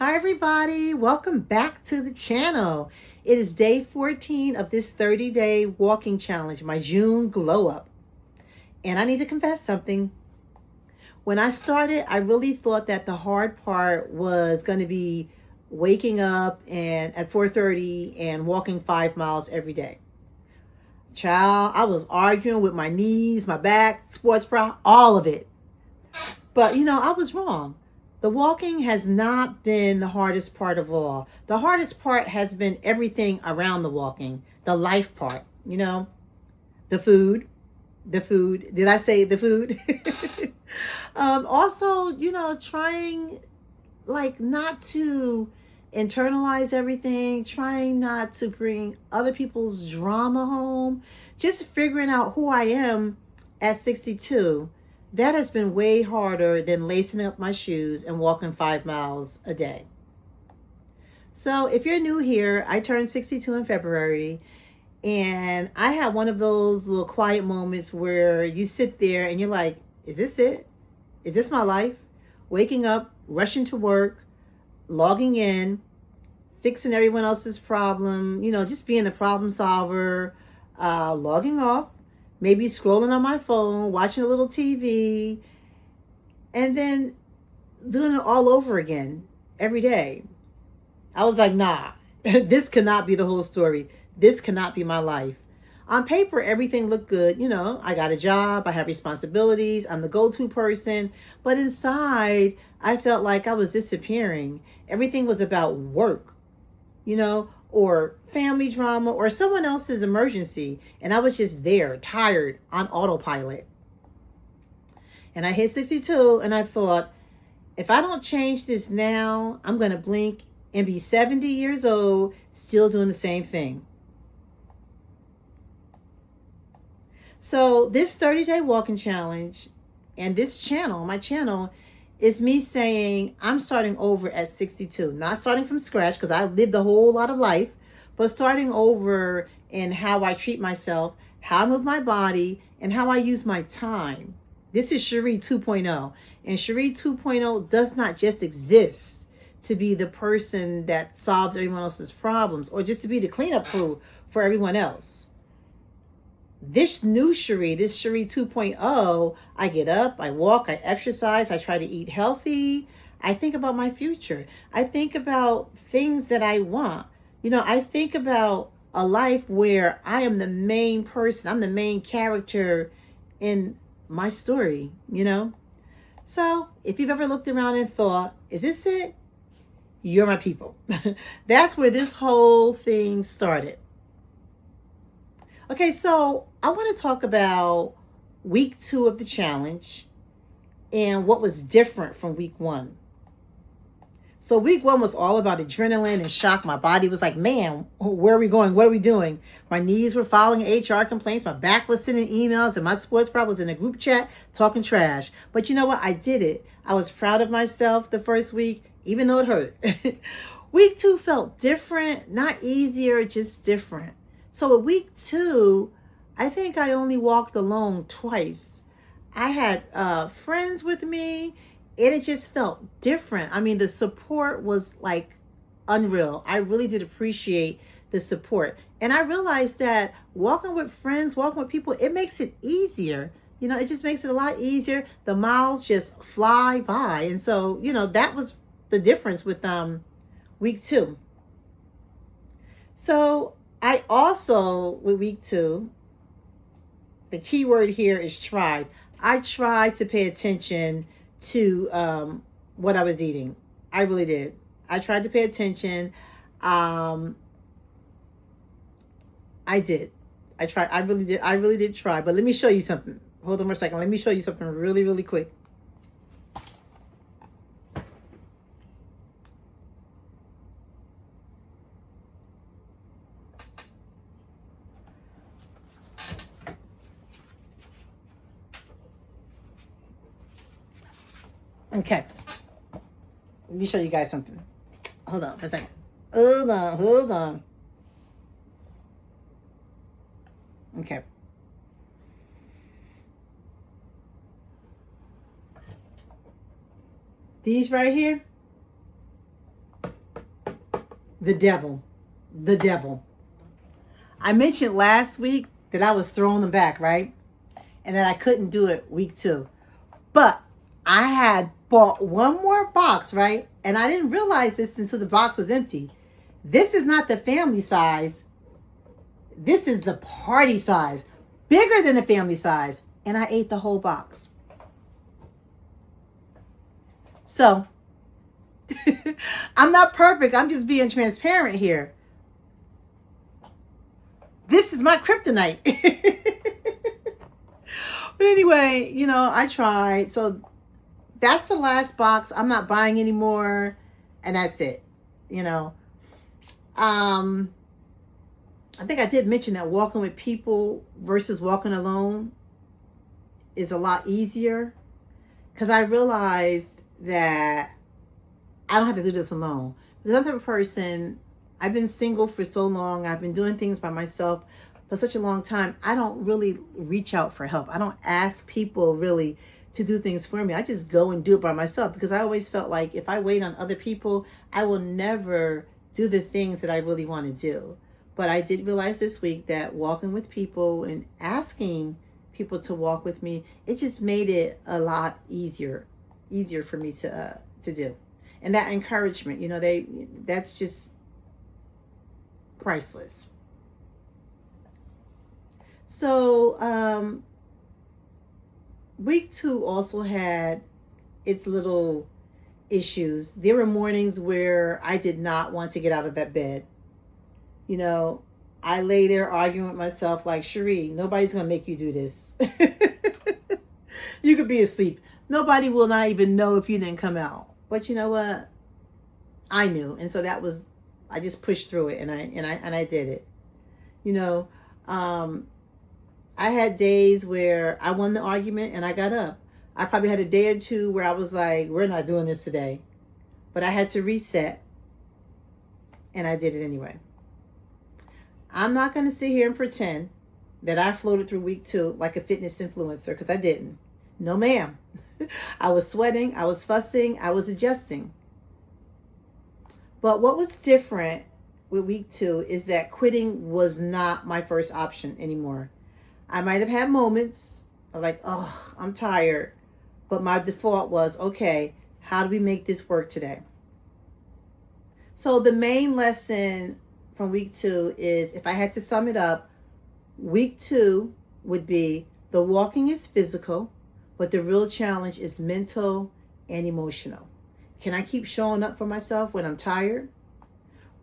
Hi everybody, welcome back to the channel. It is day 14 of this 30-day walking challenge, my June glow up. And I need to confess something. When I started, I really thought that the hard part was going to be waking up and at 4:30 and walking 5 miles every day. Child, I was arguing with my knees, my back, sports bra, all of it. But I was wrong. The walking has not been the hardest part of all. The hardest part has been everything around the walking, the life part, the food, the food. Did I say the food? Also, trying like not to internalize everything, trying not to bring other people's drama home, just figuring out who I am at 62. That has been way harder than lacing up my shoes and walking 5 miles a day. So if you're new here, I turned 62 in February, and I had one of those little quiet moments where you sit there and you're like, is this it? Is this my life? Waking up, rushing to work, logging in, fixing everyone else's problem, just being a problem solver, logging off, maybe scrolling on my phone, watching a little TV, and then doing it all over again every day. I was like, nah, this cannot be the whole story. This cannot be my life. On paper, everything looked good. I got a job, I have responsibilities, I'm the go-to person. But inside, I felt like I was disappearing. Everything was about work, or family drama or someone else's emergency. And I was just there, tired, on autopilot. And I hit 62 and I thought, if I don't change this now, I'm going to blink and be 70 years old, still doing the same thing. So this 30-day walking challenge and this channel, my channel, is me saying I'm starting over at 62. Not starting from scratch because I lived a whole lot of life, but starting over in how I treat myself, how I move my body, and how I use my time. This is Cherie 2.0. And Cherie 2.0 does not just exist to be the person that solves everyone else's problems or just to be the cleanup crew for everyone else. This new Cherie, this Cherie 2.0, I get up, I walk, I exercise, I try to eat healthy. I think about my future. I think about things that I want. I think about a life where I am the main person. I'm the main character in my story, So if you've ever looked around and thought, is this it? You're my people. That's where this whole thing started. Okay, so I want to talk about week 2 of the challenge and what was different from week 1. So week 1 was all about adrenaline and shock. My body was like, man, where are we going? What are we doing? My knees were filing HR complaints. My back was sending emails, and my sports bra was in a group chat talking trash. But you know what? I did it. I was proud of myself the first week, even though it hurt. Week 2 felt different, not easier, just different. So at week 2, I think I only walked alone twice. I had friends with me, and it just felt different. I mean, the support was like unreal. I really did appreciate the support. And I realized that walking with friends, walking with people, it makes it easier. It just makes it a lot easier. The miles just fly by. And so, that was the difference with week 2. So I also, with week 2, the key word here is tried. I tried to pay attention to what I was eating. I really did. I tried to pay attention. I did. I tried. I really did. I really did try. But let me show you something. Hold on for a second. Let me show you something really, really quick. Okay. Let me show you guys something. Hold on for a second. Hold on. Okay. These right here, The devil. The devil. I mentioned last week that I was throwing them back, right? And that I couldn't do it week 2. But I had bought one more box, right? And I didn't realize this until the box was empty. This is not the family size. This is the party size. Bigger than the family size. And I ate the whole box. So, I'm not perfect. I'm just being transparent here. This is my kryptonite. But anyway, you know, I tried. So that's the last box. I'm not buying anymore. And that's it. You know. I think I did mention that walking with people versus walking alone is a lot easier. Because I realized that I don't have to do this alone. Because I'm the type of person, I've been single for so long. I've been doing things by myself for such a long time. I don't really reach out for help. I don't ask people really to do things for me. I just go and do it by myself because I always felt like if I wait on other people, I will never do the things that I really want to do. But I did realize this week that walking with people and asking people to walk with me, it just made it a lot easier for me to do. And that encouragement, you know, that's just priceless. So week 2 also had its little issues. There were mornings where I did not want to get out of that bed. You know, I lay there arguing with myself like, Cherie, nobody's going to make you do this. You could be asleep. Nobody will not even know if you didn't come out. But you know what? I knew. And so I just pushed through it and I did it. You know, I had days where I won the argument and I got up. I probably had a day or two where I was like, we're not doing this today. But I had to reset and I did it anyway. I'm not going to sit here and pretend that I floated through week 2 like a fitness influencer because I didn't. No, ma'am. I was sweating. I was fussing. I was adjusting. But what was different with week 2 is that quitting was not my first option anymore. I might have had moments of like, oh, I'm tired. But my default was, okay, how do we make this work today? So the main lesson from week 2 is, if I had to sum it up, week 2 would be the walking is physical, but the real challenge is mental and emotional. Can I keep showing up for myself when I'm tired?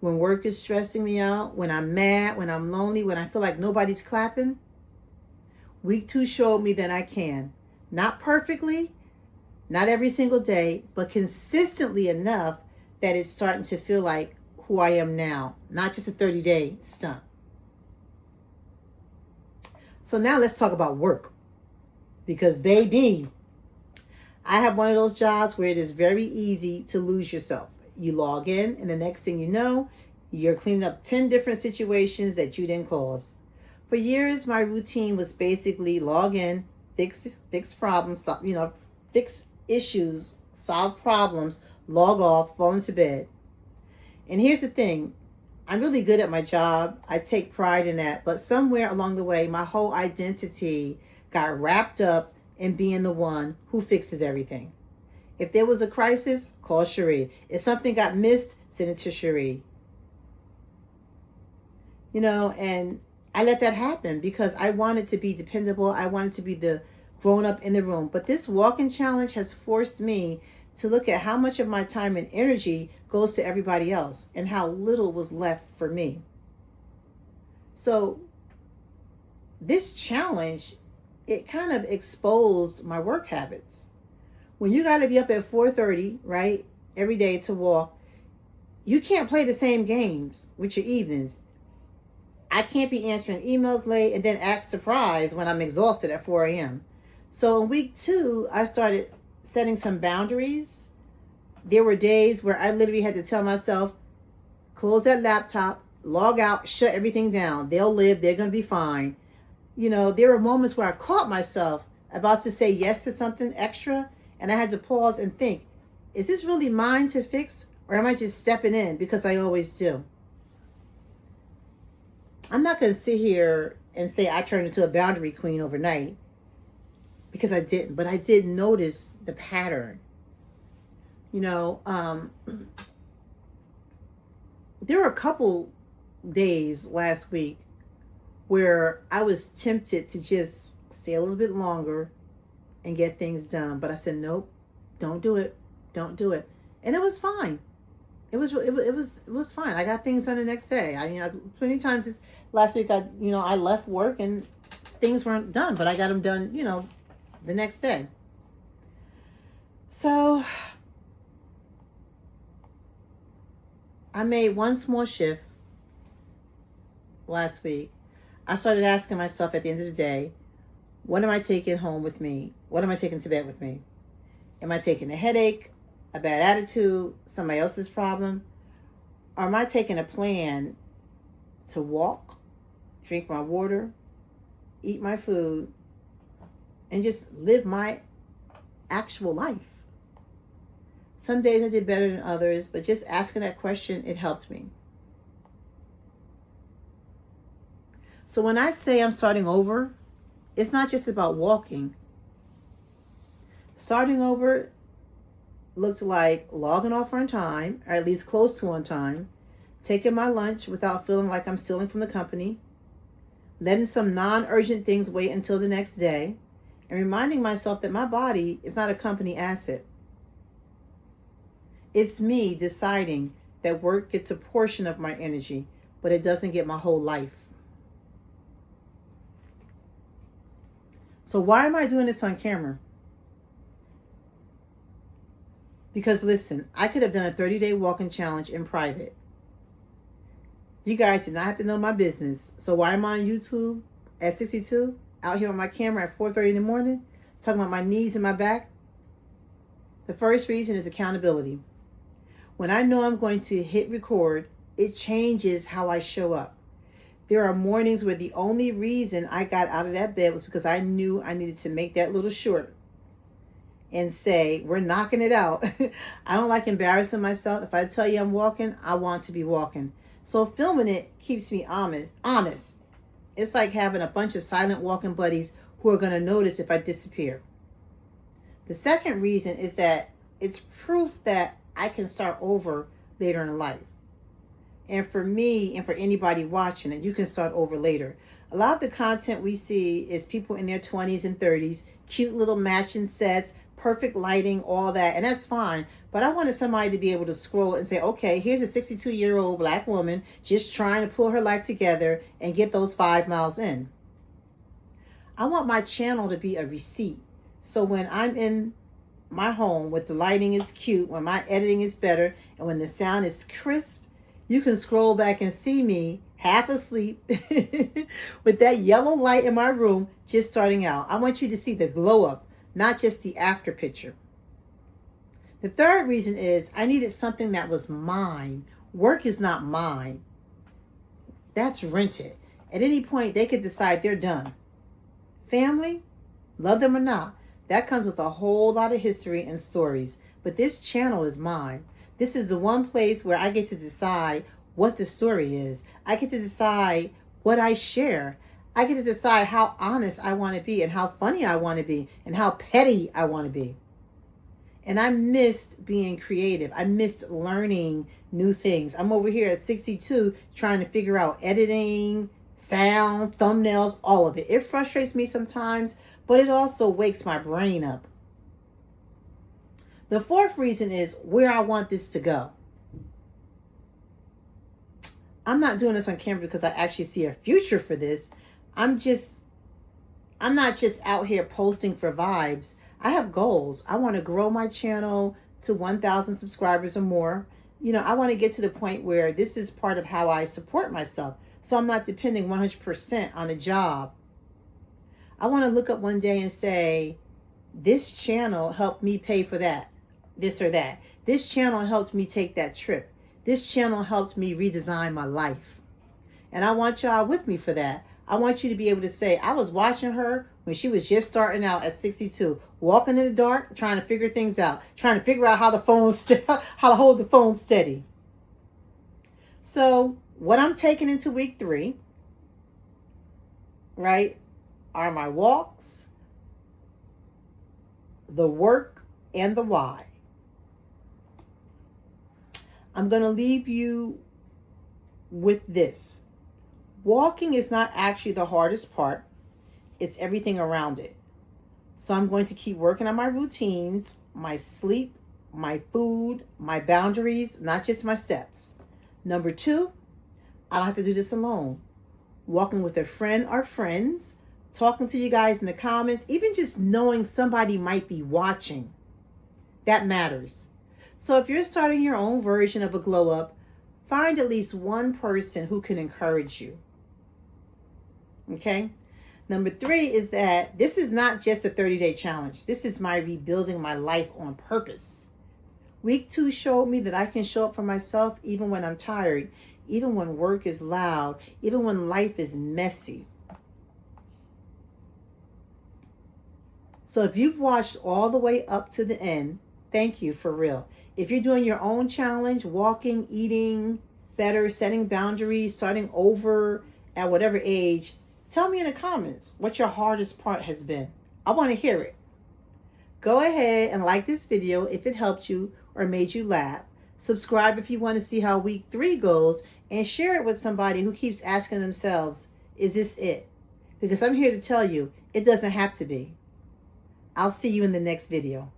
When work is stressing me out? When I'm mad? When I'm lonely? When I feel like nobody's clapping? Week 2 showed me that I can. Not perfectly, not every single day, but consistently enough that it's starting to feel like who I am now, not just a 30-day stunt. So now let's talk about work. Because baby, I have one of those jobs where it is very easy to lose yourself. You log in and the next thing you know, you're cleaning up 10 different situations that you didn't cause. For years, my routine was basically log in, fix problems, fix issues, solve problems, log off, fall into bed. And here's the thing, I'm really good at my job. I take pride in that. But somewhere along the way, my whole identity got wrapped up in being the one who fixes everything. If there was a crisis, call Cherie. If something got missed, send it to Cherie. You know, and I let that happen because I wanted to be dependable. I wanted to be the grown up in the room. But this walking challenge has forced me to look at how much of my time and energy goes to everybody else and how little was left for me. So this challenge, it kind of exposed my work habits. When you got to be up at 4:30, right, every day to walk, you can't play the same games with your evenings. I can't be answering emails late and then act surprised when I'm exhausted at 4 a.m. So in week 2, I started setting some boundaries. There were days where I literally had to tell myself, close that laptop, log out, shut everything down. They'll live. They're going to be fine. You know, there were moments where I caught myself about to say yes to something extra, and I had to pause and think, is this really mine to fix, Or am I just stepping in because I always do? I'm not going to sit here and say I turned into a boundary queen overnight, because I didn't. But I did notice the pattern. You know, there were a couple days last week where I was tempted to just stay a little bit longer and get things done. But I said, nope, don't do it. Don't do it. And it was fine. It was fine. I got things done the next day. Plenty of times last week I left work and things weren't done, but I got them done, the next day. So I made one small shift last week. I started asking myself at the end of the day, what am I taking home with me? What am I taking to bed with me? Am I taking a headache, a bad attitude, somebody else's problem? Or am I taking a plan to walk, drink my water, eat my food, and just live my actual life? Some days I did better than others, but just asking that question, it helped me. So when I say I'm starting over, it's not just about walking. Starting over looked like logging off on time, or at least close to on time, taking my lunch without feeling like I'm stealing from the company, letting some non-urgent things wait until the next day, and reminding myself that my body is not a company asset. It's me deciding that work gets a portion of my energy, but it doesn't get my whole life. So why am I doing this on camera? Because listen, I could have done a 30-day walking challenge in private. You guys did not have to know my business. So why am I on YouTube at 62, out here on my camera at 4:30 in the morning, talking about my knees and my back? The first reason is accountability. When I know I'm going to hit record, it changes how I show up. There are mornings where the only reason I got out of that bed was because I knew I needed to make that little short and say, we're knocking it out. I don't like embarrassing myself. If I tell you I'm walking, I want to be walking. So filming it keeps me honest. It's like having a bunch of silent walking buddies who are going to notice if I disappear. The second reason is that it's proof that I can start over later in life. And for me and for anybody watching it, you can start over later. A lot of the content we see is people in their 20s and 30s, cute little matching sets, perfect lighting, all that. And that's fine. But I wanted somebody to be able to scroll and say, okay, here's a 62-year-old black woman just trying to pull her life together and get those 5 miles in. I want my channel to be a receipt. So when I'm in my home, with the lighting is cute, when my editing is better, and when the sound is crisp, you can scroll back and see me half asleep with that yellow light in my room just starting out. I want you to see the glow up, not just the after picture. The third reason is I needed something that was mine. Work is not mine. That's rented. At any point, they could decide they're done. Family, love them or not, that comes with a whole lot of history and stories. But this channel is mine. This is the one place where I get to decide what the story is. I get to decide what I share. I get to decide how honest I want to be and how funny I want to be and how petty I want to be. And I missed being creative. I missed learning new things. I'm over here at 62 trying to figure out editing, sound, thumbnails, all of it. It frustrates me sometimes, but it also wakes my brain up. The fourth reason is where I want this to go. I'm not doing this on camera because I actually see a future for this. I'm not just out here posting for vibes. I have goals. I want to grow my channel to 1,000 subscribers or more. I want to get to the point where this is part of how I support myself. So I'm not depending 100% on a job. I want to look up one day and say, this channel helped me pay for that, this or that. This channel helped me take that trip. This channel helped me redesign my life. And I want y'all with me for that. I want you to be able to say, I was watching her when she was just starting out at 62, walking in the dark, trying to figure things out, trying to figure out how how to hold the phone steady. So what I'm taking into week 3, right, are my walks, the work, and the why. I'm going to leave you with this. Walking is not actually the hardest part. It's everything around it. So I'm going to keep working on my routines, my sleep, my food, my boundaries, not just my steps. Number 2, I don't have to do this alone. Walking with a friend or friends, talking to you guys in the comments, even just knowing somebody might be watching. That matters. So if you're starting your own version of a glow up, find at least one person who can encourage you. Okay? Number 3 is that this is not just a 30-day challenge. This is my rebuilding my life on purpose. Week 2 showed me that I can show up for myself even when I'm tired, even when work is loud, even when life is messy. So if you've watched all the way up to the end, thank you for real. If you're doing your own challenge, walking, eating better, setting boundaries, starting over at whatever age, tell me in the comments what your hardest part has been. I want to hear it. Go ahead and like this video if it helped you or made you laugh. Subscribe if you want to see how week 3 goes, and share it with somebody who keeps asking themselves, is this it? Because I'm here to tell you, it doesn't have to be. I'll see you in the next video.